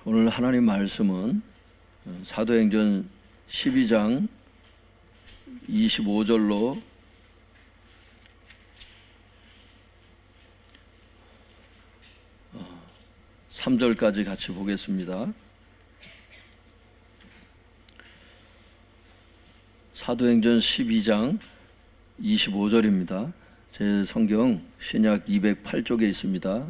오늘 하나님 말씀은 사도행전 12장 25절로 3절까지 같이 보겠습니다. 사도행전 12장 25절입니다. 제 성경 신약 208쪽에 있습니다.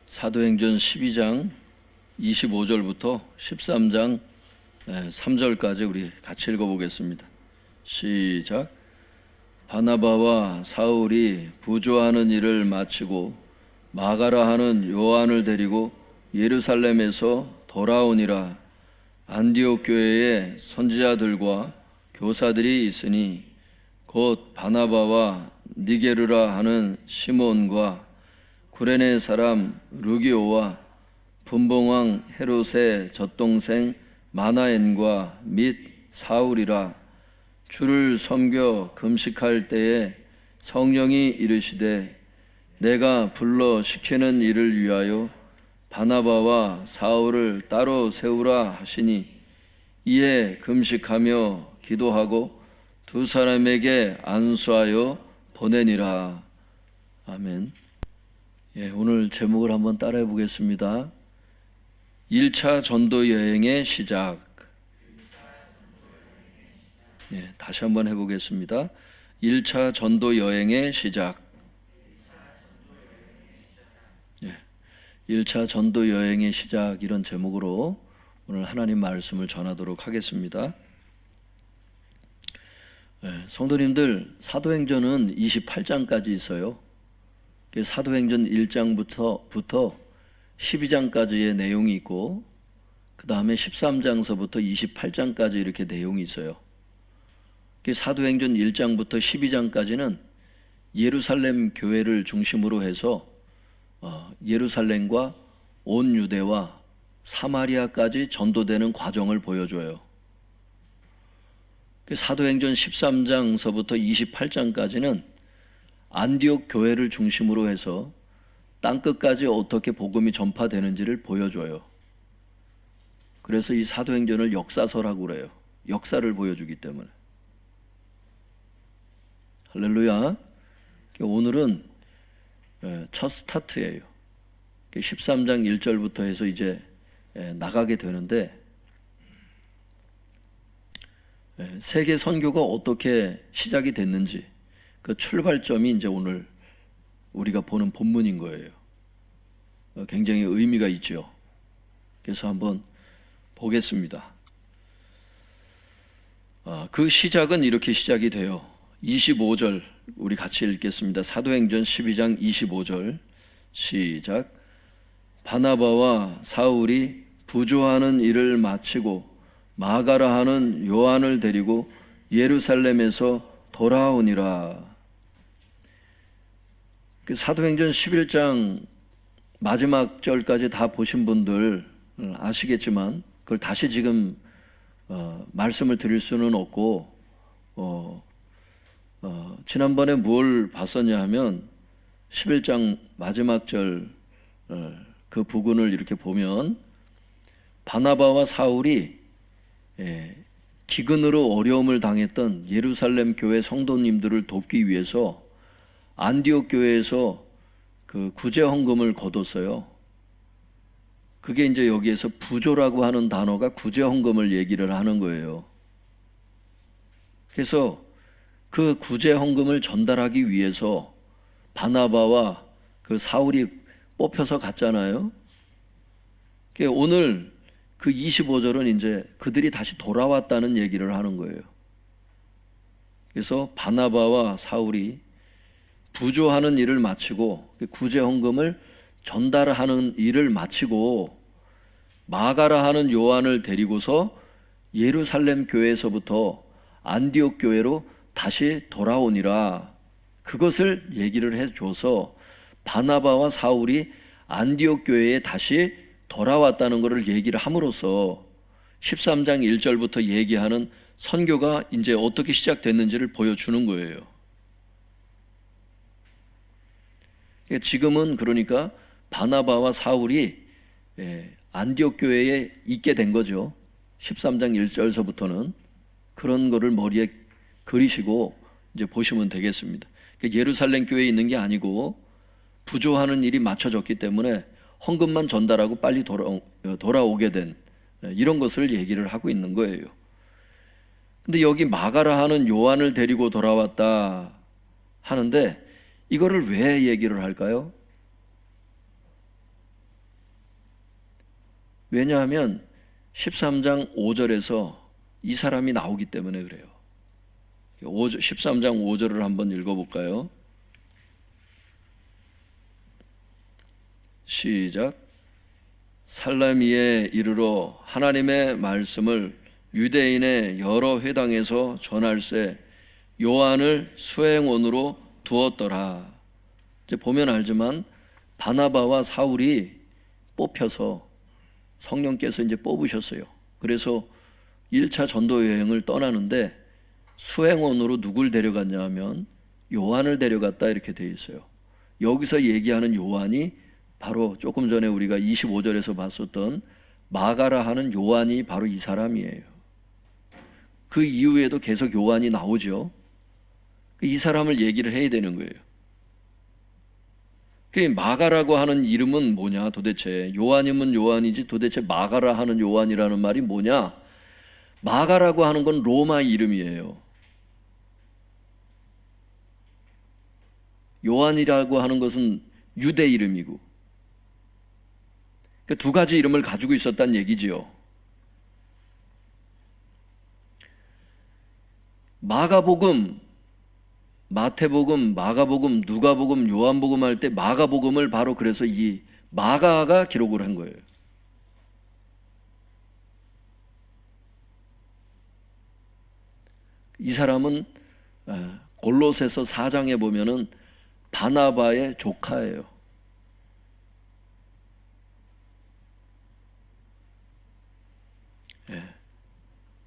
사도행전 12장 25절부터 13장 3절까지 우리 같이 읽어보겠습니다. 시작. 바나바와 사울이 부조하는 일을 마치고 마가라 하는 요한을 데리고 예루살렘에서 돌아오니라. 안디옥 교회에 선지자들과 교사들이 있으니 곧 바나바와 니게르라 하는 시몬과 구레네 사람 루기오와 분봉왕 헤롯의 젖동생 마나엔과 및 사울이라. 주를 섬겨 금식할 때에 성령이 이르시되 내가 불러 시키는 일을 위하여 바나바와 사울을 따로 세우라 하시니 이에 금식하며 기도하고 두 사람에게 안수하여 보내니라. 아멘. 오늘 제목을 한번 따라해 보겠습니다. 1차 전도 여행의 시작. 다시 한번 해보겠습니다. 1차 전도 여행의 시작. 1차 전도 여행의 시작, 이런 제목으로 오늘 하나님 말씀을 전하도록 하겠습니다. 성도님들, 사도행전은 28장까지 있어요. 사도행전 1장부터 12장까지의 내용이 있고, 그 다음에 13장서부터 28장까지 이렇게 내용이 있어요. 사도행전 1장부터 12장까지는 예루살렘 교회를 중심으로 해서 예루살렘과 온 유대와 사마리아까지 전도되는 과정을 보여줘요. 사도행전 13장서부터 28장까지는 안디옥 교회를 중심으로 해서 땅끝까지 어떻게 복음이 전파되는지를 보여줘요. 그래서 이 사도행전을 역사서라고 그래요. 역사를 보여주기 때문에. 할렐루야. 오늘은 첫 스타트예요. 13장 1절부터 해서 이제 나가게 되는데, 세계 선교가 어떻게 시작이 됐는지 그 출발점이 이제 오늘 우리가 보는 본문인 거예요. 굉장히 의미가 있죠. 그래서 한번 보겠습니다. 그 시작은 이렇게 시작이 돼요. 25절 우리 같이 읽겠습니다. 사도행전 12장 25절 시작. 바나바와 사울이 부조하는 일을 마치고 마가라 하는 요한을 데리고 예루살렘에서 돌아오니라. 사도행전 11장 마지막 절까지 다 보신 분들 아시겠지만 그걸 다시 지금 말씀을 드릴 수는 없고, 지난번에 뭘 봤었냐 하면 11장 마지막 절 그 부분을 이렇게 보면 바나바와 사울이 기근으로 어려움을 당했던 예루살렘 교회 성도님들을 돕기 위해서 안디옥 교회에서 그 구제 헌금을 거뒀어요. 그게 이제 여기에서 부조라고 하는 단어가 구제 헌금을 얘기를 하는 거예요. 그래서 그 구제 헌금을 전달하기 위해서 바나바와 그 사울이 뽑혀서 갔잖아요. 오늘 그 25절은 이제 그들이 다시 돌아왔다는 얘기를 하는 거예요. 그래서 바나바와 사울이 부조하는 일을 마치고 구제 헌금을 전달하는 일을 마치고 마가라 하는 요한을 데리고서 예루살렘 교회에서부터 안디옥 교회로 다시 돌아오니라. 그것을 얘기를 해줘서 바나바와 사울이 안디옥 교회에 다시 돌아왔다는 것을 얘기를 함으로써 13장 1절부터 얘기하는 선교가 이제 어떻게 시작됐는지를 보여주는 거예요. 지금은 그러니까 바나바와 사울이 안디옥 교회에 있게 된 거죠. 13장 1절서부터는 그런 거를 머리에 그리시고 이제 보시면 되겠습니다. 예루살렘 교회에 있는 게 아니고 부조하는 일이 맞춰졌기 때문에 헌금만 전달하고 빨리 돌아오게 된 이런 것을 얘기를 하고 있는 거예요. 근데 여기 마가라 하는 요한을 데리고 돌아왔다 하는데 이거를 왜 얘기를 할까요? 왜냐하면 13장 5절에서 이 사람이 나오기 때문에 그래요. 13장 5절을 한번 읽어볼까요? 시작. 살라미에 이르러 하나님의 말씀을 유대인의 여러 회당에서 전할세 요한을 수행원으로 두었더라. 이제 보면 알지만 바나바와 사울이 뽑혀서 성령께서 이제 뽑으셨어요. 그래서 1차 전도 여행을 떠나는데 수행원으로 누굴 데려갔냐 하면 요한을 데려갔다 이렇게 되어 있어요. 여기서 얘기하는 요한이 바로 조금 전에 우리가 25절에서 봤었던 마가라 하는 요한이 바로 이 사람이에요. 그 이후에도 계속 요한이 나오죠. 이 사람을 얘기를 해야 되는 거예요. 그 마가라고 하는 이름은 뭐냐 도대체. 요한이면 요한이지 도대체 마가라 하는 요한이라는 말이 뭐냐. 마가라고 하는 건 로마 이름이에요. 요한이라고 하는 것은 유대 이름이고 그 두 가지 이름을 가지고 있었다는 얘기지요. 마가복음, 마태복음, 마가복음, 누가복음, 요한복음 할 때 마가복음을 바로 그래서 이 마가가 기록을 한 거예요. 이 사람은 골로새서 4장에 보면은 바나바의 조카예요.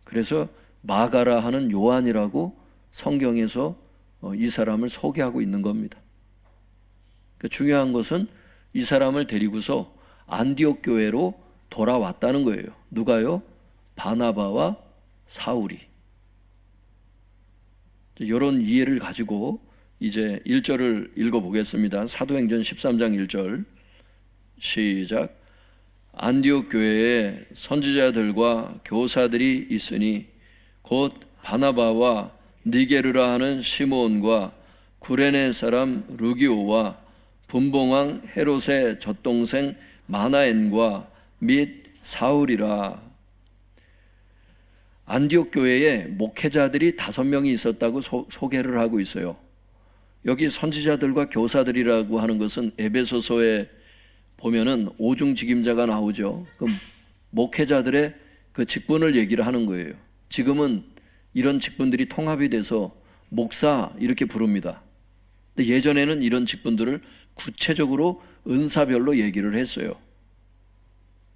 그래서 마가라 하는 요한이라고 성경에서 이 사람을 소개하고 있는 겁니다. 중요한 것은 이 사람을 데리고서 안디옥 교회로 돌아왔다는 거예요. 누가요? 바나바와 사울이. 이런 이해를 가지고 이제 1절을 읽어보겠습니다. 사도행전 13장 1절 시작. 안디옥 교회에 선지자들과 교사들이 있으니 곧 바나바와 니게르라 하는 시몬과 구레네 사람 루기오와 분봉왕 헤롯의 젖동생 마나엔과 및 사울이라. 안디옥 교회에 목회자들이 5명이 있었다고 소개를 하고 있어요. 여기 선지자들과 교사들이라고 하는 것은 에베소서에 보면은 오중직임자가 나오죠. 그 목회자들의 그 직분을 얘기를 하는 거예요. 지금은 이런 직분들이 통합이 돼서 목사 이렇게 부릅니다. 근데 예전에는 이런 직분들을 구체적으로 은사별로 얘기를 했어요.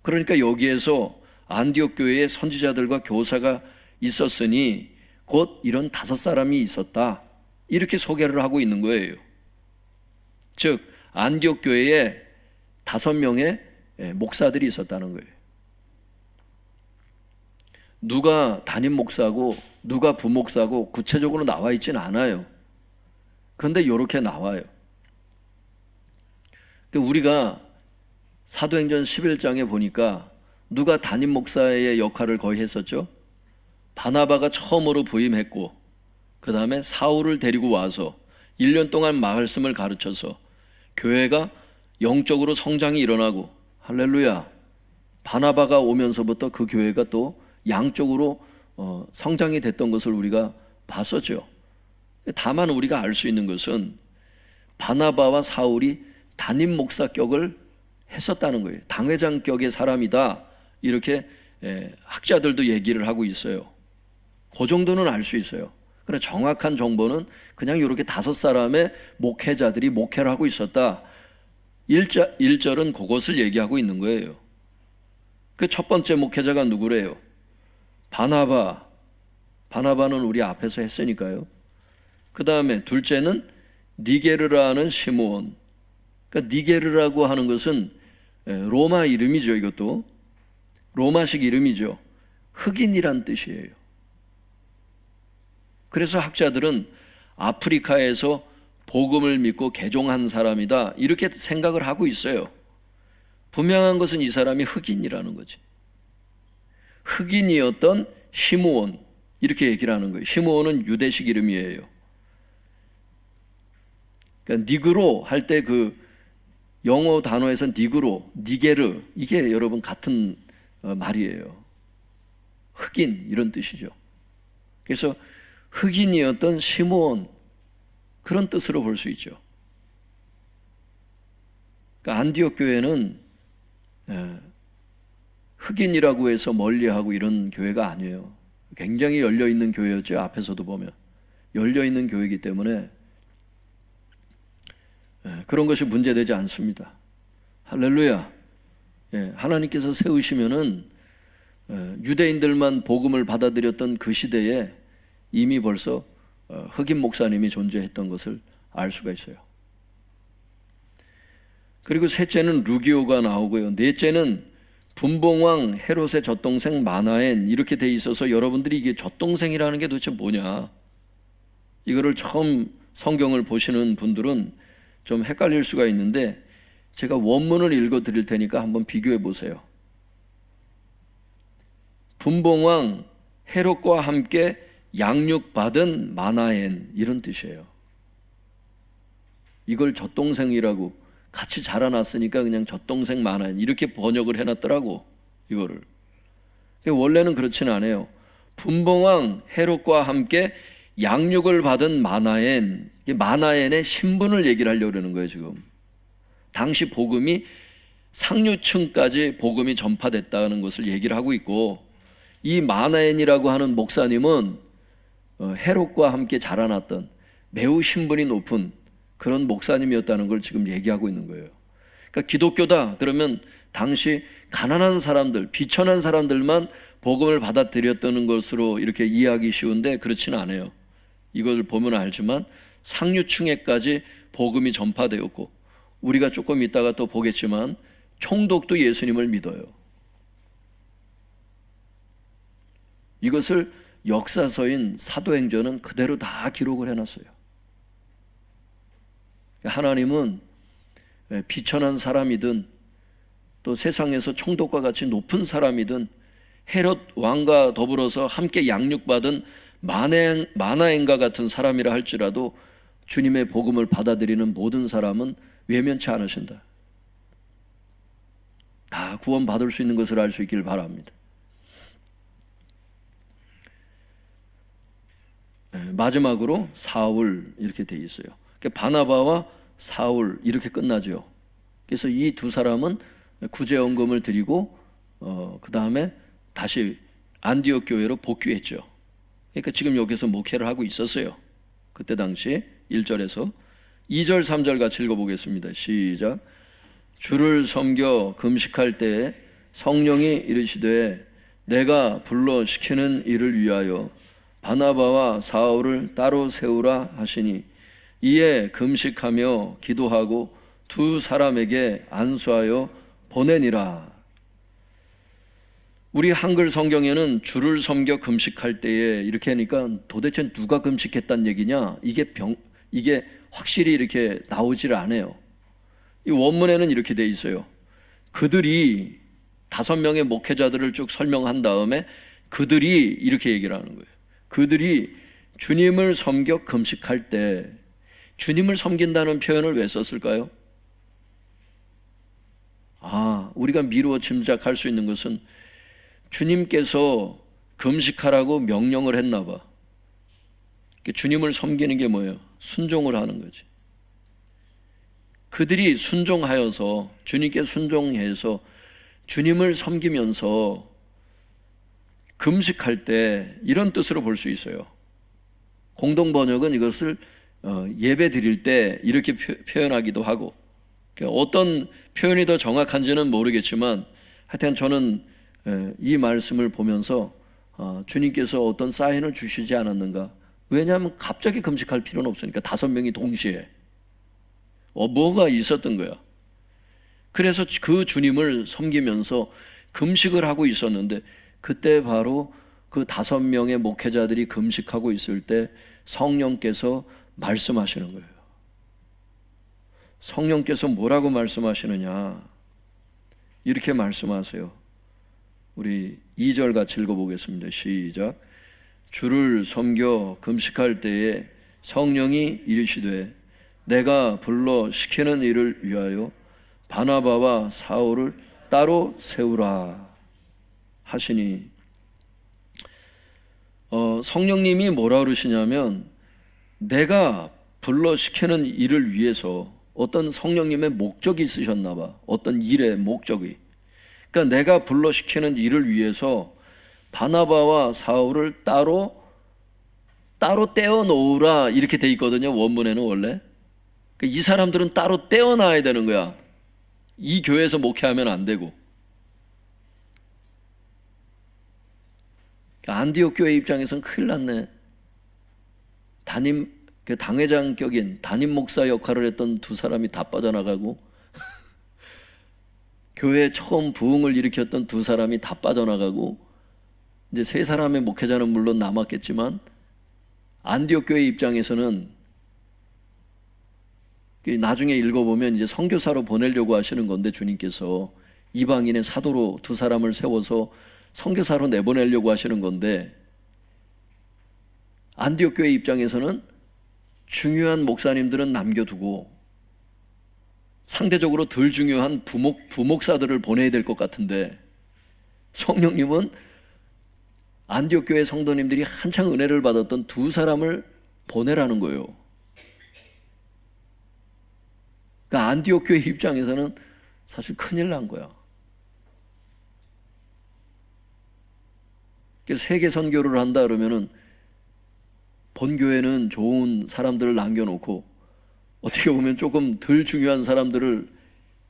그러니까 여기에서 안디옥 교회에 선지자들과 교사가 있었으니 곧 이런 5사람이 있었다. 이렇게 소개를 하고 있는 거예요. 즉 안디옥 교회에 5명의 목사들이 있었다는 거예요. 누가 담임 목사고 누가 부목사고 구체적으로 나와 있지는 않아요. 그런데 이렇게 나와요. 우리가 사도행전 11장에 보니까 누가 담임 목사의 역할을 거의 했었죠? 바나바가 처음으로 부임했고 그 다음에 사울을 데리고 와서 1년 동안 말씀을 가르쳐서 교회가 영적으로 성장이 일어나고 할렐루야. 바나바가 오면서부터 그 교회가 또 양쪽으로 성장이 됐던 것을 우리가 봤었죠. 다만 우리가 알 수 있는 것은 바나바와 사울이 담임 목사격을 했었다는 거예요. 당회장격의 사람이다. 이렇게 학자들도 얘기를 하고 있어요. 그 정도는 알 수 있어요. 그러나 정확한 정보는 그냥 이렇게 5사람의 목회자들이 목회를 하고 있었다. 1절은 그것을 얘기하고 있는 거예요. 그 첫 번째 목회자가 누구래요? 바나바는 우리 앞에서 했으니까요. 그 다음에 둘째는 니게르라는 시므온. 그러니까 니게르라고 하는 것은 로마 이름이죠. 이것도 로마식 이름이죠. 흑인이란 뜻이에요. 그래서 학자들은 아프리카에서 복음을 믿고 개종한 사람이다 이렇게 생각을 하고 있어요. 분명한 것은 이 사람이 흑인이라는 거지. 흑인이었던 시므온 이렇게 얘기를 하는 거예요. 시므온은 유대식 이름이에요. 그러니까 니그로 할 때 그 영어 단어에서 니그로, 니게르 이게 여러분 같은 말이에요. 흑인 이런 뜻이죠. 그래서 흑인이었던 시므온 그런 뜻으로 볼 수 있죠. 그러니까 안디옥 교회는 흑인이라고 해서 멀리하고 이런 교회가 아니에요. 굉장히 열려있는 교회였죠. 앞에서도 보면 열려있는 교회이기 때문에 그런 것이 문제되지 않습니다. 할렐루야. 하나님께서 세우시면은 유대인들만 복음을 받아들였던 그 시대에 이미 벌써 흑인 목사님이 존재했던 것을 알 수가 있어요. 그리고 셋째는 루기오가 나오고요. 넷째는 분봉왕 헤롯의 젖동생 마나엔 이렇게 돼 있어서 여러분들이 이게 젖동생이라는 게 도대체 뭐냐, 이거를 처음 성경을 보시는 분들은 좀 헷갈릴 수가 있는데 제가 원문을 읽어 드릴 테니까 한번 비교해 보세요. 분봉왕 헤롯과 함께 양육받은 마나엔 이런 뜻이에요. 이걸 젖동생이라고 같이 자라났으니까 그냥 젖동생 마나엔 이렇게 번역을 해놨더라고. 이거를 원래는 그렇지는 않아요. 분봉왕 헤롯과 함께 양육을 받은 마나엔, 마나엔의 신분을 얘기를 하려고 그러는 거예요. 지금 당시 복음이 상류층까지 복음이 전파됐다는 것을 얘기를 하고 있고, 이 마나엔이라고 하는 목사님은 헤롯과 함께 자라났던 매우 신분이 높은 그런 목사님이었다는 걸 지금 얘기하고 있는 거예요. 그러니까 기독교다 그러면 당시 가난한 사람들, 비천한 사람들만 복음을 받아들였다는 것으로 이렇게 이해하기 쉬운데 그렇지는 않아요. 이걸 보면 알지만 상류층에까지 복음이 전파되었고, 우리가 조금 이따가 또 보겠지만 총독도 예수님을 믿어요. 이것을 역사서인 사도행전은 그대로 다 기록을 해놨어요. 하나님은 비천한 사람이든 또 세상에서 총독과 같이 높은 사람이든 헤롯 왕과 더불어서 함께 양육받은 마나엔과 같은 사람이라 할지라도 주님의 복음을 받아들이는 모든 사람은 외면치 않으신다. 다 구원받을 수 있는 것을 알 수 있기를 바랍니다. 마지막으로 사울 이렇게 돼 있어요. 바나바와 사울 이렇게 끝나죠. 그래서 이 두 사람은 구제헌금을 드리고 그 다음에 다시 안디옥 교회로 복귀했죠. 그러니까 지금 여기서 목회를 하고 있었어요. 그때 당시 1절에서 2절 3절 같이 읽어보겠습니다. 시작. 주를 섬겨 금식할 때에 성령이 이르시되 내가 불러 시키는 일을 위하여 바나바와 사울을 따로 세우라 하시니 이에 금식하며 기도하고 두 사람에게 안수하여 보내니라. 우리 한글 성경에는 주를 섬겨 금식할 때에 이렇게 하니까 도대체 누가 금식했단 얘기냐, 이게 확실히 이렇게 나오질 않아요. 이 원문에는 이렇게 돼 있어요. 그들이 5명의 목회자들을 쭉 설명한 다음에 그들이 이렇게 얘기를 하는 거예요. 그들이 주님을 섬겨 금식할 때, 주님을 섬긴다는 표현을 왜 썼을까요? 우리가 미루어 짐작할 수 있는 것은 주님께서 금식하라고 명령을 했나 봐. 주님을 섬기는 게 뭐예요? 순종을 하는 거지. 그들이 순종하여서, 주님께 순종해서 주님을 섬기면서 금식할 때, 이런 뜻으로 볼 수 있어요. 공동 번역은 이것을 예배 드릴 때 이렇게 표현하기도 하고, 어떤 표현이 더 정확한지는 모르겠지만 하여튼 저는 이 말씀을 보면서 주님께서 어떤 사인을 주시지 않았는가? 왜냐하면 갑자기 금식할 필요는 없으니까 5명이 동시에 뭐가 있었던 거야. 그래서 그 주님을 섬기면서 금식을 하고 있었는데, 그때 바로 그 5명의 목회자들이 금식하고 있을 때 성령께서 말씀하시는 거예요. 성령께서 뭐라고 말씀하시느냐? 이렇게 말씀하세요. 우리 2절 같이 읽어보겠습니다. 시작. 주를 섬겨 금식할 때에 성령이 이르시되 내가 불러 시키는 일을 위하여 바나바와 사울을 따로 세우라 하시니, 성령님이 뭐라 그러시냐면, 내가 불러 시키는 일을 위해서 어떤 성령님의 목적이 있으셨나 봐. 어떤 일의 목적이. 그러니까 내가 불러 시키는 일을 위해서 바나바와 사울을 따로 떼어 놓으라 이렇게 돼 있거든요. 원문에는 원래. 그러니까 이 사람들은 따로 떼어 놔야 되는 거야. 이 교회에서 목회하면 안 되고. 안디옥 교회 입장에서는 큰일 났네. 당회장격인 담임 목사 역할을 했던 2사람이 다 빠져나가고 교회에 처음 부흥을 일으켰던 2사람이 다 빠져나가고, 이제 3사람의 목회자는 물론 남았겠지만, 안디옥 교회 입장에서는 나중에 읽어보면 이제 선교사로 보내려고 하시는 건데, 주님께서 이방인의 사도로 2사람을 세워서 선교사로 내보내려고 하시는 건데, 안디옥 교회 입장에서는 중요한 목사님들은 남겨두고 상대적으로 덜 중요한 부목사들을 보내야 될 것 같은데, 성령님은 안디옥 교회 성도님들이 한창 은혜를 받았던 2사람을 보내라는 거예요. 그러니까 안디옥 교회 입장에서는 사실 큰일 난 거야. 세계 선교를 한다 그러면은 본교회는 좋은 사람들을 남겨놓고 어떻게 보면 조금 덜 중요한 사람들을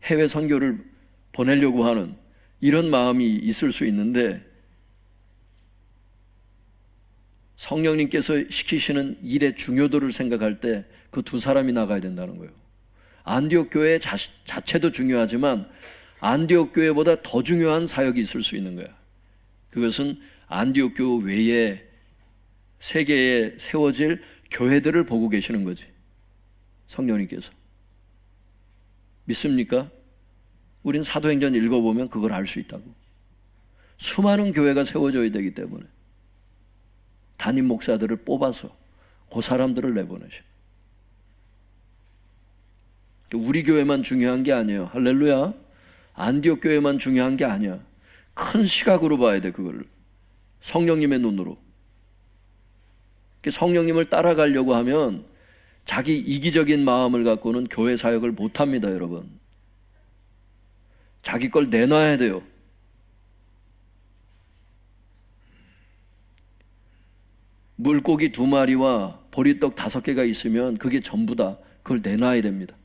해외 선교를 보내려고 하는 이런 마음이 있을 수 있는데, 성령님께서 시키시는 일의 중요도를 생각할 때 그 2사람이 나가야 된다는 거예요. 안디옥 교회 자체도 중요하지만 안디옥 교회보다 더 중요한 사역이 있을 수 있는 거야. 그것은 안디옥 교회 외에 세계에 세워질 교회들을 보고 계시는 거지. 성령님께서. 믿습니까? 우린 사도행전 읽어보면 그걸 알 수 있다고. 수많은 교회가 세워져야 되기 때문에 담임 목사들을 뽑아서 그 사람들을 내보내셔. 우리 교회만 중요한 게 아니에요. 할렐루야. 안디옥 교회만 중요한 게 아니야. 큰 시각으로 봐야 돼, 그거를. 성령님의 눈으로. 성령님을 따라가려고 하면 자기 이기적인 마음을 갖고는 교회 사역을 못합니다, 여러분. 자기 걸 내놔야 돼요. 물고기 2마리와 보리떡 5개가 있으면 그게 전부다. 그걸 내놔야 됩니다.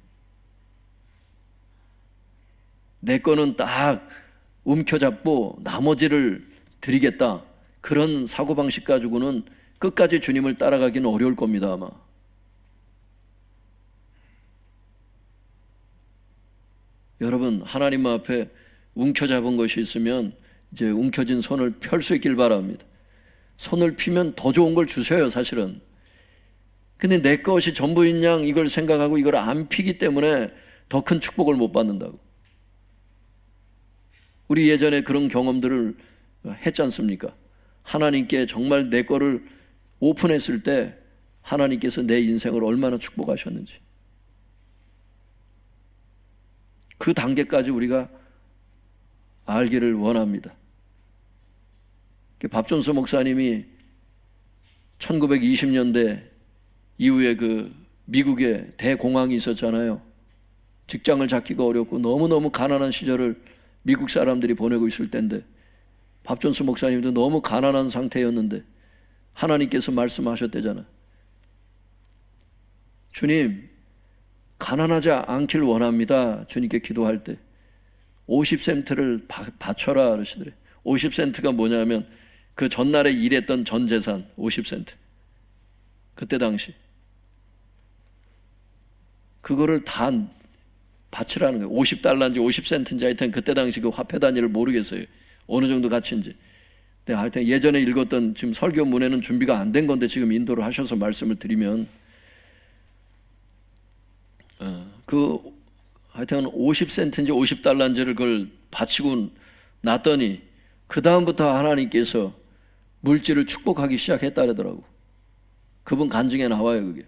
내 거는 딱 움켜잡고 나머지를 드리겠다. 그런 사고방식 가지고는 끝까지 주님을 따라가기는 어려울 겁니다, 아마. 여러분, 하나님 앞에 움켜잡은 것이 있으면 이제 움켜진 손을 펼 수 있길 바랍니다. 손을 피면 더 좋은 걸 주셔요, 사실은. 근데 내 것이 전부인 양 이걸 생각하고 이걸 안 피기 때문에 더 큰 축복을 못 받는다고. 우리 예전에 그런 경험들을 했지 않습니까? 하나님께 정말 내 거를 오픈했을 때 하나님께서 내 인생을 얼마나 축복하셨는지. 그 단계까지 우리가 알기를 원합니다. 밥존스 목사님이 1920년대 이후에 그 미국에 대공황이 있었잖아요. 직장을 잡기가 어렵고 너무너무 가난한 시절을 미국 사람들이 보내고 있을 때인데, 밥존스 목사님도 너무 가난한 상태였는데 하나님께서 말씀하셨대잖아. 주님, 가난하지 않길 원합니다. 주님께 기도할 때 50센트를 바쳐라 그러시더래. 50센트가 뭐냐면 그 전날에 일했던 전 재산 50센트. 그때 당시. 그거를 다 바치라는 거예요. 50달러인지 50센트인지 하여튼 그때 당시 그 화폐 단위를 모르겠어요. 어느 정도 가치인지. 근데 하여튼 예전에 읽었던 지금 설교문에는 준비가 안 된 건데 지금 인도를 하셔서 말씀을 드리면 하여튼 50센트인지 50달러인지를 그걸 바치고 났더니 그 다음부터 하나님께서 물질을 축복하기 시작했다더라고. 그분 간증에 나와요, 그게.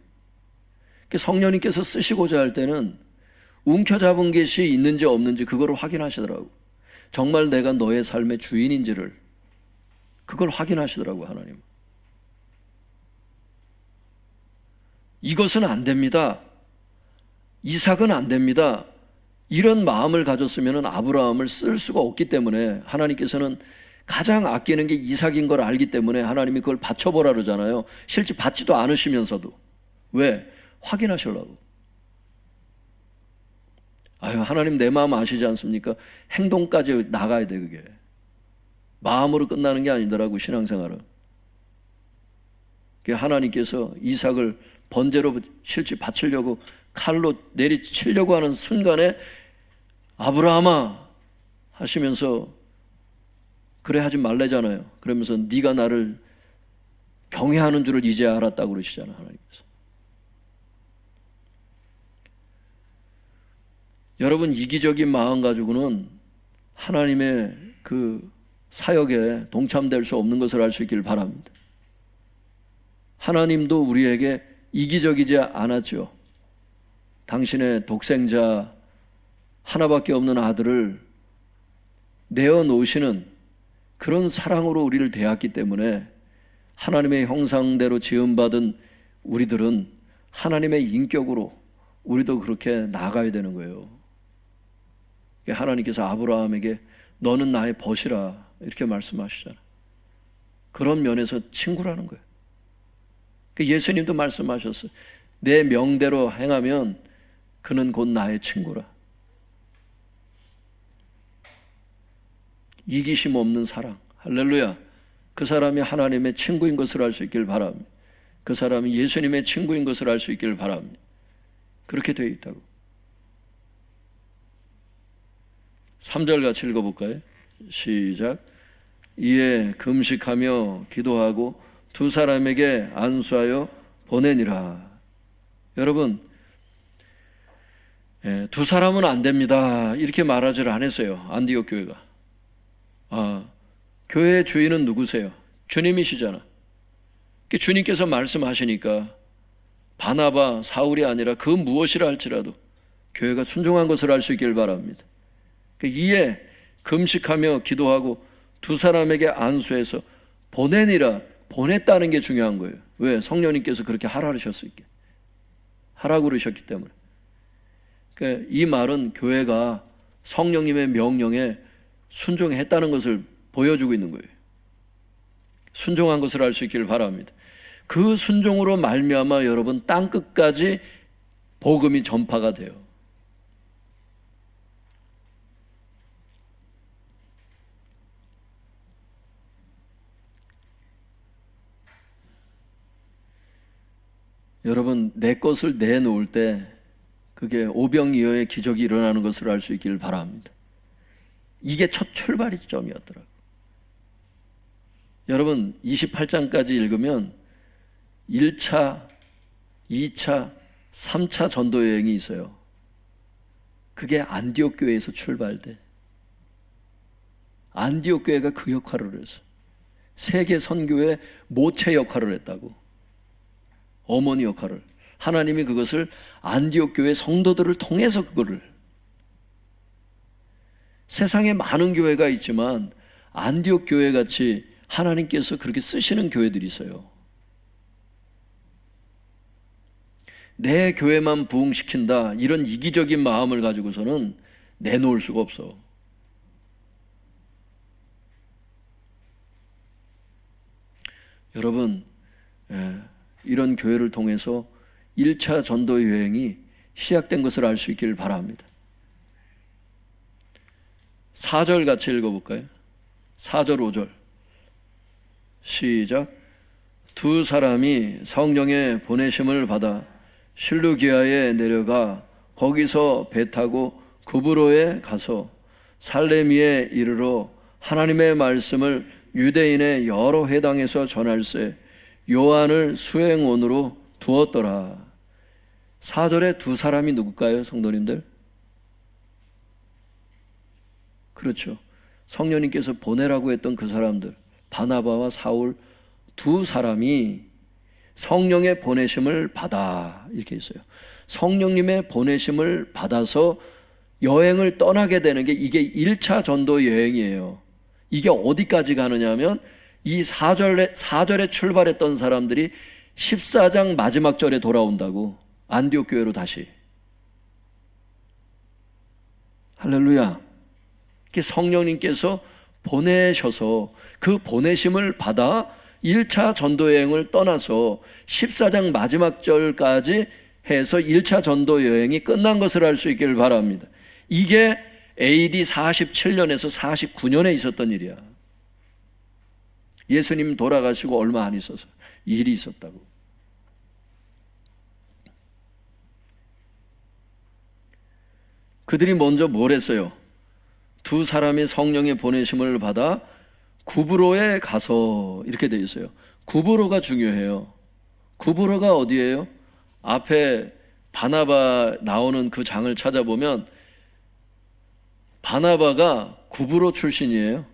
성령님께서 쓰시고자 할 때는 움켜잡은 것이 있는지 없는지 그걸 확인하시더라고. 정말 내가 너의 삶의 주인인지를 그걸 확인하시더라고, 하나님. 이것은 안 됩니다. 이삭은 안 됩니다. 이런 마음을 가졌으면 아브라함을 쓸 수가 없기 때문에 하나님께서는 가장 아끼는 게 이삭인 걸 알기 때문에 하나님이 그걸 바쳐보라 그러잖아요. 실제 받지도 않으시면서도. 왜? 확인하시려고. 아유, 하나님 내 마음 아시지 않습니까? 행동까지 나가야 돼, 그게. 마음으로 끝나는 게 아니더라고, 신앙생활은. 하나님께서 이삭을 번제로 실제 바치려고 칼로 내리치려고 하는 순간에 아브라함아 하시면서 그래 하지 말래잖아요. 그러면서 네가 나를 경외하는 줄을 이제 알았다고 그러시잖아요, 하나님께서. 여러분, 이기적인 마음 가지고는 하나님의 그 사역에 동참될 수 없는 것을 알 수 있길 바랍니다. 하나님도 우리에게 이기적이지 않았죠. 당신의 독생자 하나밖에 없는 아들을 내어놓으시는 그런 사랑으로 우리를 대했기 때문에 하나님의 형상대로 지음받은 우리들은 하나님의 인격으로 우리도 그렇게 나가야 되는 거예요. 하나님께서 아브라함에게 너는 나의 벗이라 이렇게 말씀하시잖아요. 그런 면에서 친구라는 거예요. 예수님도 말씀하셨어요. 내 명대로 행하면 그는 곧 나의 친구라. 이기심 없는 사랑. 할렐루야. 그 사람이 하나님의 친구인 것을 알 수 있길 바랍니다. 그 사람이 예수님의 친구인 것을 알 수 있길 바랍니다. 그렇게 되어 있다고. 3절 같이 읽어볼까요? 시작. 이에 금식하며 기도하고 두 사람에게 안수하여 보내니라. 여러분, 두 사람은 안 됩니다 이렇게 말하지를 않았어요. 안디옥 교회가. 교회의 주인은 누구세요? 주님이시잖아. 주님께서 말씀하시니까 바나바, 사울이 아니라 그 무엇이라 할지라도 교회가 순종한 것을 알 수 있길 바랍니다. 이에 금식하며 기도하고 두 사람에게 안수해서 보내니라. 보냈다는 게 중요한 거예요. 왜? 성령님께서 그렇게 하라 그러셨을 게. 하라고 그러셨기 때문에. 이 말은 교회가 성령님의 명령에 순종했다는 것을 보여주고 있는 거예요. 순종한 것을 알 수 있기를 바랍니다. 그 순종으로 말미암아 여러분 땅끝까지 복음이 전파가 돼요. 여러분, 내 것을 내놓을 때 그게 오병이어의 기적이 일어나는 것을 알 수 있기를 바랍니다. 이게 첫 출발점이었더라고요. 여러분, 28장까지 읽으면 1차, 2차, 3차 전도 여행이 있어요. 그게 안디옥 교회에서 출발돼. 안디옥 교회가 그 역할을 해서 세계 선교의 모체 역할을 했다고. 어머니 역할을. 하나님이 그것을 안디옥 교회 성도들을 통해서 그거를. 세상에 많은 교회가 있지만 안디옥 교회 같이 하나님께서 그렇게 쓰시는 교회들이 있어요. 내 교회만 부흥시킨다 이런 이기적인 마음을 가지고서는 내놓을 수가 없어. 여러분, 이런 교회를 통해서 1차 전도 여행이 시작된 것을 알 수 있기를 바랍니다. 4절 같이 읽어볼까요? 4절 5절. 시작. 두 사람이 성령의 보내심을 받아 실루기아에 내려가 거기서 배 타고 구브로에 가서 살레미에 이르러 하나님의 말씀을 유대인의 여러 회당에서 전할세 요한을 수행원으로 두었더라. 4절에 두 사람이 누굴까요, 성도님들? 그렇죠. 성령님께서 보내라고 했던 그 사람들, 바나바와 사울 두 사람이 성령의 보내심을 받아, 이렇게 있어요. 성령님의 보내심을 받아서 여행을 떠나게 되는 게 이게 1차 전도 여행이에요. 이게 어디까지 가느냐 하면 이 4절에 출발했던 사람들이 14장 마지막 절에 돌아온다고. 안디옥 교회로 다시. 할렐루야. 성령님께서 보내셔서 그 보내심을 받아 1차 전도 여행을 떠나서 14장 마지막 절까지 해서 1차 전도 여행이 끝난 것을 알 수 있기를 바랍니다. 이게 AD 47년에서 49년에 있었던 일이야. 예수님 돌아가시고 얼마 안 있어서 일이 있었다고. 그들이 먼저 뭘 했어요? 두 사람이 성령의 보내심을 받아 구브로에 가서, 이렇게 돼 있어요. 구브로가 중요해요. 구브로가 어디예요? 앞에 바나바 나오는 그 장을 찾아보면 바나바가 구브로 출신이에요.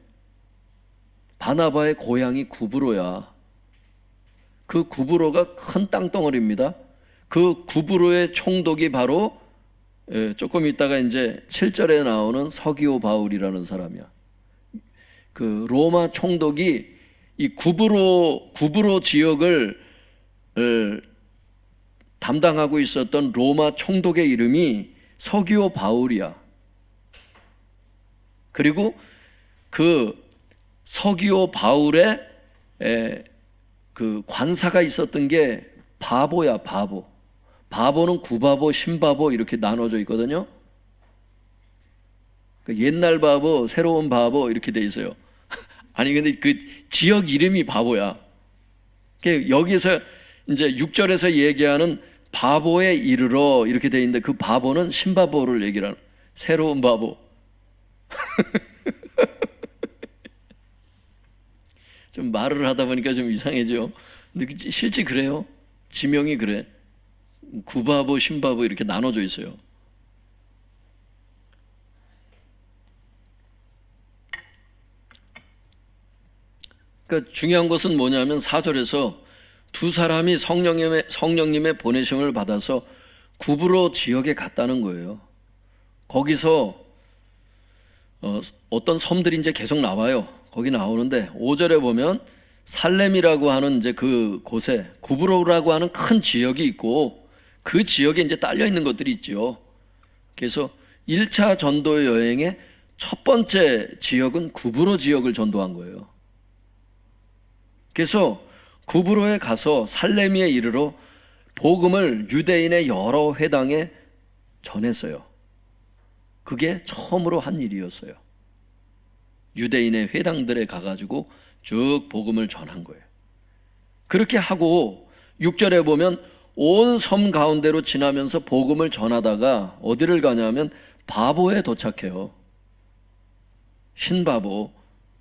바나바의 고향이 구브로야. 그 구브로가 큰 땅덩어리입니다. 그 구브로의 총독이 바로 조금 있다가 이제 7절에 나오는 서기오 바울이라는 사람이야. 그 로마 총독이 이 구브로 지역을 담당하고 있었던 로마 총독의 이름이 서기오 바울이야. 그리고 그 서기오 바울의 그 관사가 있었던 게 바보야, 바보. 바보는 구바보, 신바보 이렇게 나눠져 있거든요. 옛날 바보, 새로운 바보 이렇게 돼 있어요. 아니 근데 그 지역 이름이 바보야. 여기서 이제 6절에서 얘기하는 바보에 이르러 이렇게 돼 있는데 그 바보는 신바보를 얘기를 하는, 새로운 바보. 좀 말을 하다 보니까 좀 이상해져. 근데 실제 그래요. 지명이 그래. 구바보, 신바보 이렇게 나눠져 있어요. 그러니까 중요한 것은 뭐냐면 4절에서 두 사람이 성령님의 보내심을 받아서 구브로 지역에 갔다는 거예요. 거기서 어떤 섬들이 이제 계속 나와요. 거기 나오는데 5절에 보면 살렘이라고 하는 이제 그 곳에 구브로라고 하는 큰 지역이 있고 그 지역에 이제 딸려 있는 것들이 있죠. 그래서 1차 전도 여행의 첫 번째 지역은 구브로 지역을 전도한 거예요. 그래서 구브로에 가서 살레미에 이르러 복음을 유대인의 여러 회당에 전했어요. 그게 처음으로 한 일이었어요. 유대인의 회당들에 가가지고 쭉 복음을 전한 거예요. 그렇게 하고 6절에 보면 온 섬 가운데로 지나면서 복음을 전하다가 어디를 가냐면 바보에 도착해요. 신바보.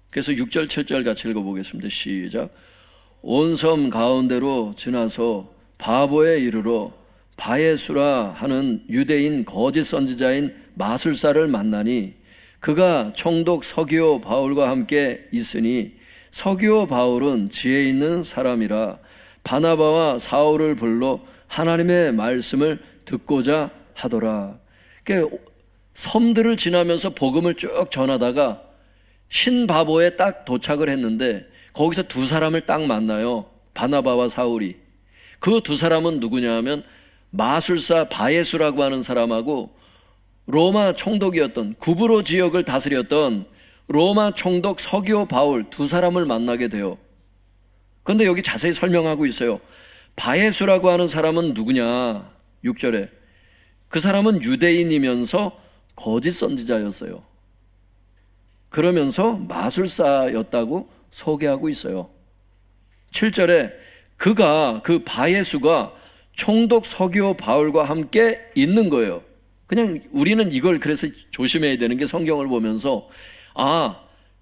그래서 6절 7절 같이 읽어보겠습니다. 시작. 온 섬 가운데로 지나서 바보에 이르러 바예수라 하는 유대인 거짓 선지자인 마술사를 만나니 그가 총독 서기오 바울과 함께 있으니 서기오 바울은 지혜 있는 사람이라 바나바와 사울을 불러 하나님의 말씀을 듣고자 하더라. 그러니까 섬들을 지나면서 복음을 쭉 전하다가 신바보에 딱 도착을 했는데 거기서 두 사람을 딱 만나요. 바나바와 사울이. 그 두 사람은 누구냐 하면 마술사 바예수라고 하는 사람하고 로마 총독이었던 구브로 지역을 다스렸던 로마 총독 서기오 바울 두 사람을 만나게 돼요. 그런데 여기 자세히 설명하고 있어요. 바예수라고 하는 사람은 누구냐? 6절에 그 사람은 유대인이면서 거짓 선지자였어요. 그러면서 마술사였다고 소개하고 있어요. 7절에 그가 그 바예수가 총독 서기오 바울과 함께 있는 거예요. 그냥 우리는 이걸 그래서 조심해야 되는 게 성경을 보면서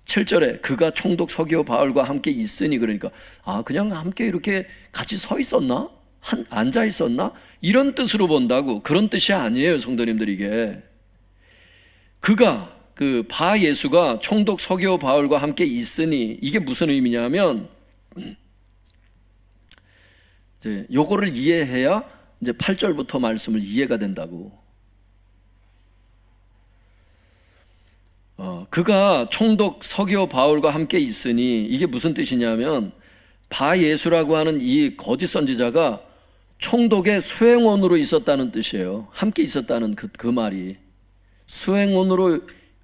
7절에 그가 총독 서기오 바울과 함께 있으니 그러니까 그냥 함께 이렇게 같이 서 있었나? 앉아 있었나? 이런 뜻으로 본다고. 그런 뜻이 아니에요, 성도님들. 이게 그가 그 바예수가 총독 서기오 바울과 함께 있으니 이게 무슨 의미냐면 이제 요거를 이해해야 이제 8절부터 말씀을 이해가 된다고. 그가 총독 서기오 바울과 함께 있으니 이게 무슨 뜻이냐면 바예수라고 하는 이 거짓 선지자가 총독의 수행원으로 있었다는 뜻이에요. 함께 있었다는 그 말이. 수행원으로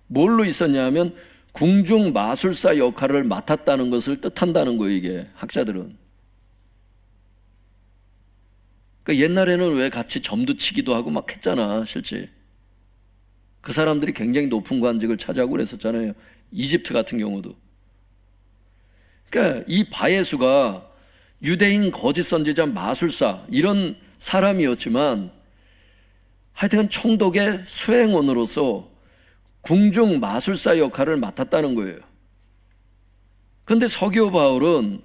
뭘로 있었냐면 궁중 마술사 역할을 맡았다는 것을 뜻한다는 거예요. 이게 학자들은. 그러니까 옛날에는 왜 같이 점도 치기도 하고 막 했잖아. 실제 그 사람들이 굉장히 높은 관직을 차지하고 그랬었잖아요. 이집트 같은 경우도. 그러니까 이 바예수가 유대인 거짓 선지자 마술사 이런 사람이었지만 하여튼 총독의 수행원으로서 궁중 마술사 역할을 맡았다는 거예요. 그런데 서기오 바울은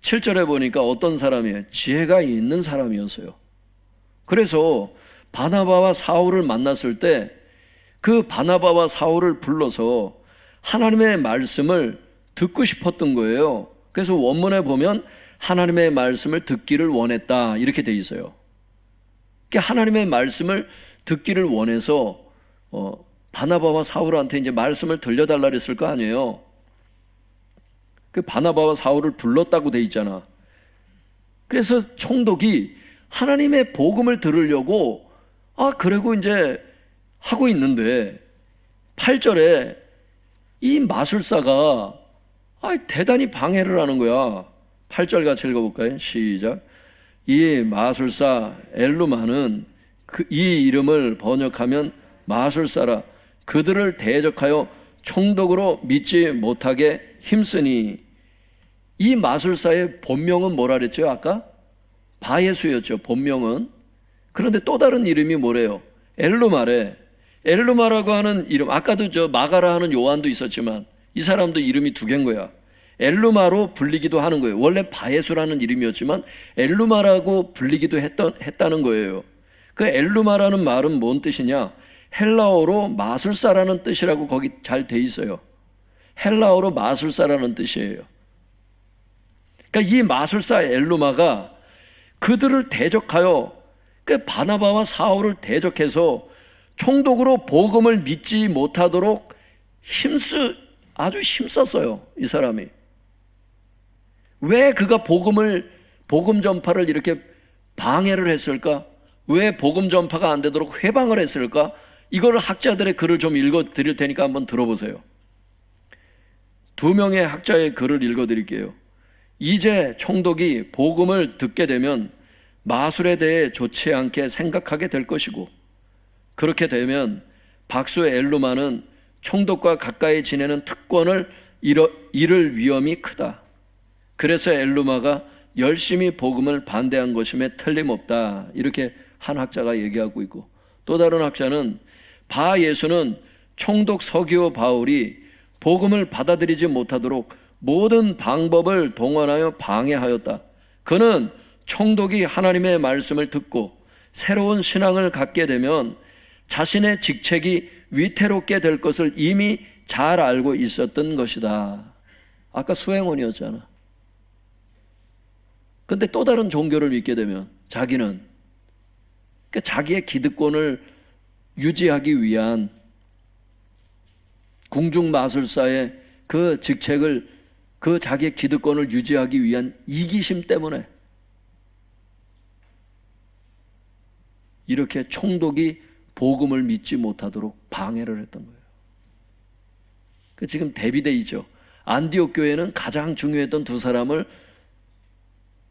7절에 보니까 어떤 사람이에요? 지혜가 있는 사람이었어요. 그래서 바나바와 사울을 만났을 때 그 바나바와 사울을 불러서 하나님의 말씀을 듣고 싶었던 거예요. 그래서 원문에 보면 하나님의 말씀을 듣기를 원했다 이렇게 돼 있어요. 하나님의 말씀을 듣기를 원해서 바나바와 사울한테 이제 말씀을 들려달라 그랬을 거 아니에요. 그 바나바와 사울을 불렀다고 돼 있잖아. 그래서 총독이 하나님의 복음을 들으려고 그러고 이제 하고 있는데 8절에 이 마술사가 대단히 방해를 하는 거야. 8절 같이 읽어볼까요? 시작. 이 마술사 엘루마는 이 이름을 번역하면 마술사라 그들을 대적하여 총독으로 믿지 못하게 힘쓰니 이 마술사의 본명은 뭐라 그랬죠? 아까? 바예수였죠. 본명은. 그런데 또 다른 이름이 뭐래요? 엘루마래. 엘루마라고 하는 이름, 아까도 저 마가라 하는 요한도 있었지만 이 사람도 이름이 두 개인 거야. 엘루마로 불리기도 하는 거예요. 원래 바예수라는 이름이었지만 엘루마라고 불리기도 했다는 거예요. 그 엘루마라는 말은 뭔 뜻이냐? 헬라어로 마술사라는 뜻이라고 거기 잘 돼 있어요. 헬라어로 마술사라는 뜻이에요. 그러니까 이 마술사 엘루마가 그들을 대적하여 그 바나바와 사울을 대적해서 총독으로 복음을 믿지 못하도록 아주 힘썼어요. 이 사람이. 왜 그가 복음 전파를 이렇게 방해를 했을까? 왜 복음 전파가 안 되도록 회방을 했을까? 이걸 학자들의 글을 좀 읽어 드릴 테니까 한번 들어보세요. 두 명의 학자의 글을 읽어 드릴게요. 이제 총독이 복음을 듣게 되면 마술에 대해 좋지 않게 생각하게 될 것이고 그렇게 되면 박수 엘루마는 총독과 가까이 지내는 특권을 잃을 위험이 크다. 그래서 엘루마가 열심히 복음을 반대한 것임에 틀림없다. 이렇게 한 학자가 얘기하고 있고 또 다른 학자는 바예수는 총독 서기오 바울이 복음을 받아들이지 못하도록 모든 방법을 동원하여 방해하였다. 그는 총독이 하나님의 말씀을 듣고 새로운 신앙을 갖게 되면 자신의 직책이 위태롭게 될 것을 이미 잘 알고 있었던 것이다. 아까 수행원이었잖아. 근데 또 다른 종교를 믿게 되면 자기는 자기의 기득권을 유지하기 위한 궁중마술사의 그 직책을 그 자기의 기득권을 유지하기 위한 이기심 때문에 이렇게 총독이 복음을 믿지 못하도록 방해를 했던 거예요. 지금 대비되죠. 안디옥 교회는 가장 중요했던 두 사람을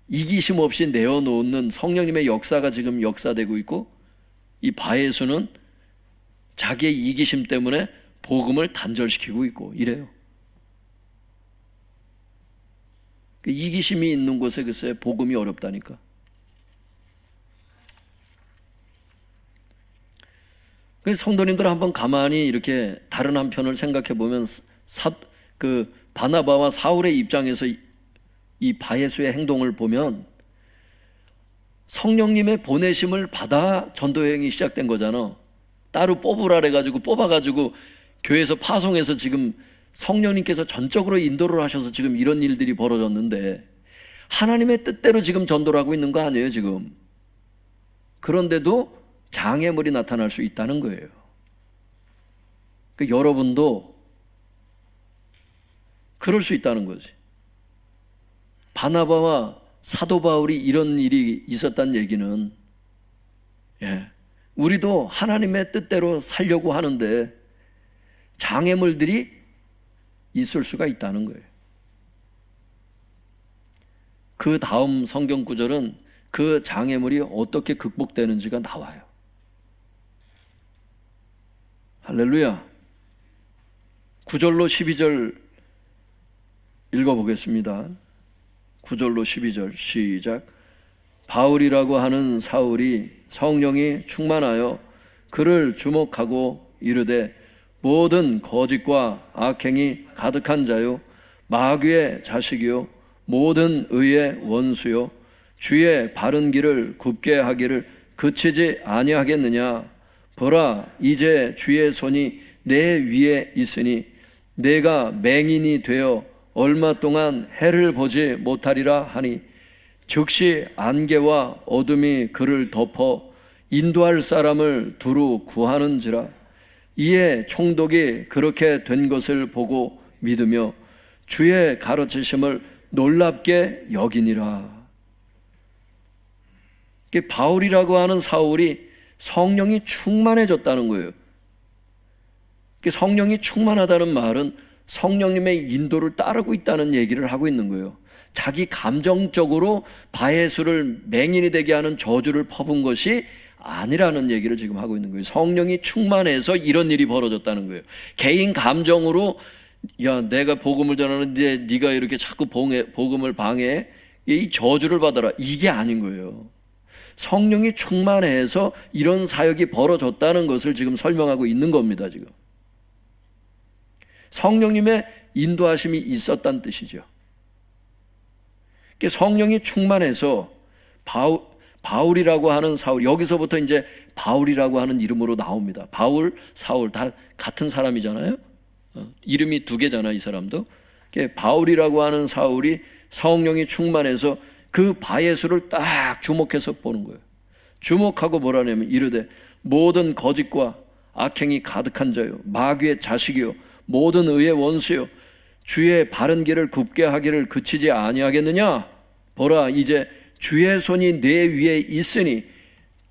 이기심 없이 내어놓는 성령님의 역사가 지금 역사되고 있고 이 바예수는 자기의 이기심 때문에 복음을 단절시키고 있고 이래요. 그 이기심이 있는 곳에 글쎄 복음이 어렵다니까. 그래서 성도님들 한번 가만히 이렇게 다른 한편을 생각해 보면 그 바나바와 사울의 입장에서 이 바예수의 행동을 보면 성령님의 보내심을 받아 전도여행이 시작된 거잖아. 따로 뽑으라 그래가지고 뽑아가지고 교회에서 파송해서 지금 성령님께서 전적으로 인도를 하셔서 지금 이런 일들이 벌어졌는데 하나님의 뜻대로 지금 전도를 하고 있는 거 아니에요 지금. 그런데도 장애물이 나타날 수 있다는 거예요. 그러니까 여러분도 그럴 수 있다는 거지. 바나바와 사도 바울이 이런 일이 있었다는 얘기는 우리도 하나님의 뜻대로 살려고 하는데 장애물들이 있을 수가 있다는 거예요. 그 다음 성경 구절은 그 장애물이 어떻게 극복되는지가 나와요. 할렐루야. 9절로 12절 읽어보겠습니다. 9절로 12절 시작. 바울이라고 하는 사울이 성령이 충만하여 그를 주목하고 이르되 모든 거짓과 악행이 가득한 자요 마귀의 자식이요 모든 의의 원수요 주의 바른 길을 굽게 하기를 그치지 아니하겠느냐. 보라 이제 주의 손이 내 위에 있으니 내가 맹인이 되어 얼마 동안 해를 보지 못하리라 하니 즉시 안개와 어둠이 그를 덮어 인도할 사람을 두루 구하는지라. 이에 총독이 그렇게 된 것을 보고 믿으며 주의 가르치심을 놀랍게 여기니라. 바울이라고 하는 사울이 성령이 충만해졌다는 거예요. 성령이 충만하다는 말은 성령님의 인도를 따르고 있다는 얘기를 하고 있는 거예요. 자기 감정적으로 바예수를 맹인이 되게 하는 저주를 퍼붓은 것이 아니라는 얘기를 지금 하고 있는 거예요. 성령이 충만해서 이런 일이 벌어졌다는 거예요. 개인 감정으로 야 내가 복음을 전하는데 네가 이렇게 자꾸 복음을 방해해, 이 저주를 받아라, 이게 아닌 거예요. 성령이 충만해서 이런 사역이 벌어졌다는 것을 지금 설명하고 있는 겁니다. 지금 성령님의 인도하심이 있었다는 뜻이죠. 성령이 충만해서 바울이라고 하는 사울, 여기서부터 이제 바울이라고 하는 이름으로 나옵니다. 바울, 사울 다 같은 사람이잖아요. 이름이 두 개잖아, 이 사람도. 바울이라고 하는 사울이 성령이 충만해서 그 바예수를 딱 주목해서 보는 거예요. 주목하고 뭐라냐면 이르되 모든 거짓과 악행이 가득한 자요 마귀의 자식이요 모든 의의 원수요 주의 바른 길을 굽게 하기를 그치지 아니하겠느냐. 보라 이제 주의 손이 내 위에 있으니,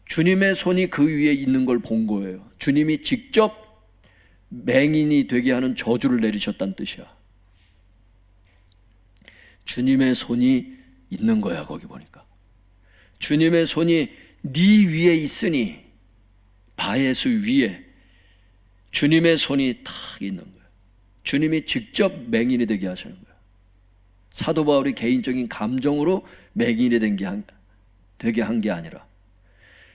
주님의 손이 그 위에 있는 걸 본 거예요. 주님이 직접 맹인이 되게 하는 저주를 내리셨다는 뜻이야. 주님의 손이 있는 거야. 거기 보니까 주님의 손이 네 위에 있으니, 바예수 위에 주님의 손이 탁 있는 거야. 주님이 직접 맹인이 되게 하시는 거야. 사도 바울이 개인적인 감정으로 맹인이 되게 한 게 아니라,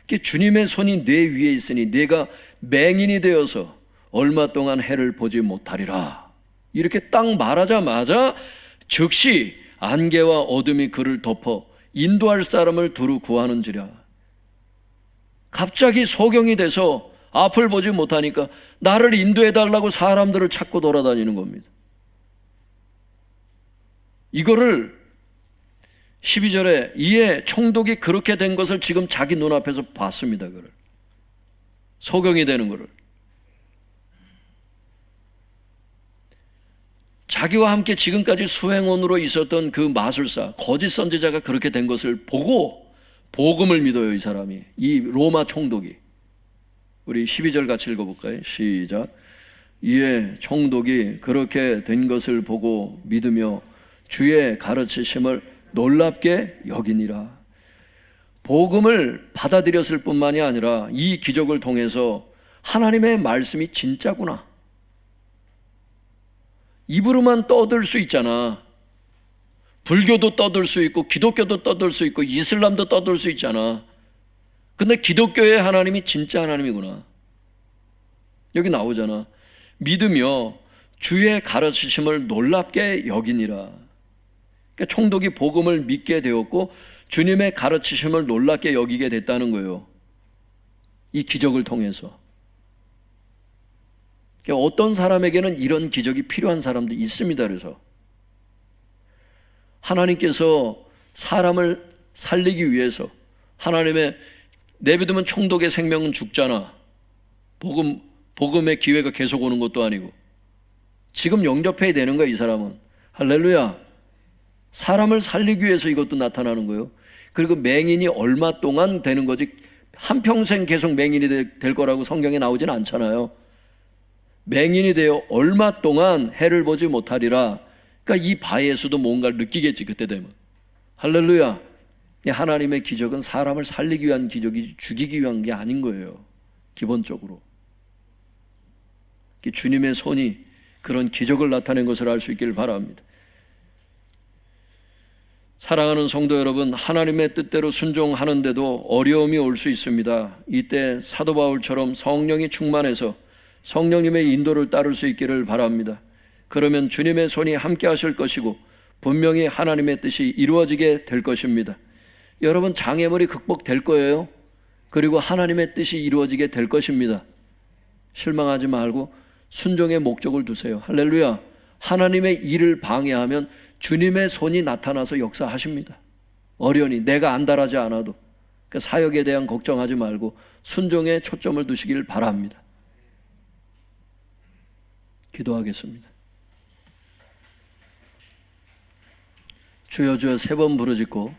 주님의 손이 내 위에 있으니 내가 맹인이 되어서 얼마 동안 해를 보지 못하리라. 이렇게 딱 말하자마자 즉시 안개와 어둠이 그를 덮어 인도할 사람을 두루 구하는지라. 갑자기 소경이 돼서 앞을 보지 못하니까 나를 인도해달라고 사람들을 찾고 돌아다니는 겁니다. 이거를 12절에 이에 총독이 그렇게 된 것을 지금 자기 눈앞에서 봤습니다. 그를 소경이 되는 것을. 자기와 함께 지금까지 수행원으로 있었던 그 마술사, 거짓 선지자가 그렇게 된 것을 보고 복음을 믿어요. 이 사람이, 이 로마 총독이. 우리 12절 같이 읽어볼까요? 시작. 이에 총독이 그렇게 된 것을 보고 믿으며 주의 가르치심을 놀랍게 여기니라. 복음을 받아들였을 뿐만이 아니라 이 기적을 통해서 하나님의 말씀이 진짜구나, 입으로만 떠들 수 있잖아. 불교도 떠들 수 있고 기독교도 떠들 수 있고 이슬람도 떠들 수 있잖아. 근데 기독교의 하나님이 진짜 하나님이구나. 여기 나오잖아. 믿으며 주의 가르치심을 놀랍게 여기니라. 그러니까 총독이 복음을 믿게 되었고 주님의 가르치심을 놀랍게 여기게 됐다는 거예요. 이 기적을 통해서. 그러니까 어떤 사람에게는 이런 기적이 필요한 사람도 있습니다. 그래서 하나님께서 사람을 살리기 위해서 하나님의 내비두면 총독의 생명은 죽잖아. 복음의 기회가 계속 오는 것도 아니고 지금 영접해야 되는 거야. 이 사람은. 할렐루야. 사람을 살리기 위해서 이것도 나타나는 거예요. 그리고 맹인이 얼마 동안 되는 거지 한평생 계속 맹인이 될 거라고 성경에 나오지는 않잖아요. 맹인이 되어 얼마 동안 해를 보지 못하리라. 그러니까 이 바에서도 뭔가를 느끼겠지 그때 되면. 할렐루야. 하나님의 기적은 사람을 살리기 위한 기적이지 죽이기 위한 게 아닌 거예요. 기본적으로. 주님의 손이 그런 기적을 나타낸 것을 알 수 있기를 바랍니다. 사랑하는 성도 여러분, 하나님의 뜻대로 순종하는데도 어려움이 올 수 있습니다. 이때 사도 바울처럼 성령이 충만해서 성령님의 인도를 따를 수 있기를 바랍니다. 그러면 주님의 손이 함께 하실 것이고 분명히 하나님의 뜻이 이루어지게 될 것입니다. 여러분, 장애물이 극복될 거예요. 그리고 하나님의 뜻이 이루어지게 될 것입니다. 실망하지 말고 순종의 목적을 두세요. 할렐루야. 하나님의 일을 방해하면 주님의 손이 나타나서 역사하십니다. 어련히 내가 안달하지 않아도 그 사역에 대한 걱정하지 말고 순종에 초점을 두시길 바랍니다. 기도하겠습니다. 주여 주여 세 번 부르짖고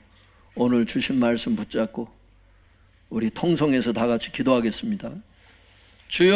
오늘 주신 말씀 붙잡고 우리 통성에서 다 같이 기도하겠습니다. 주여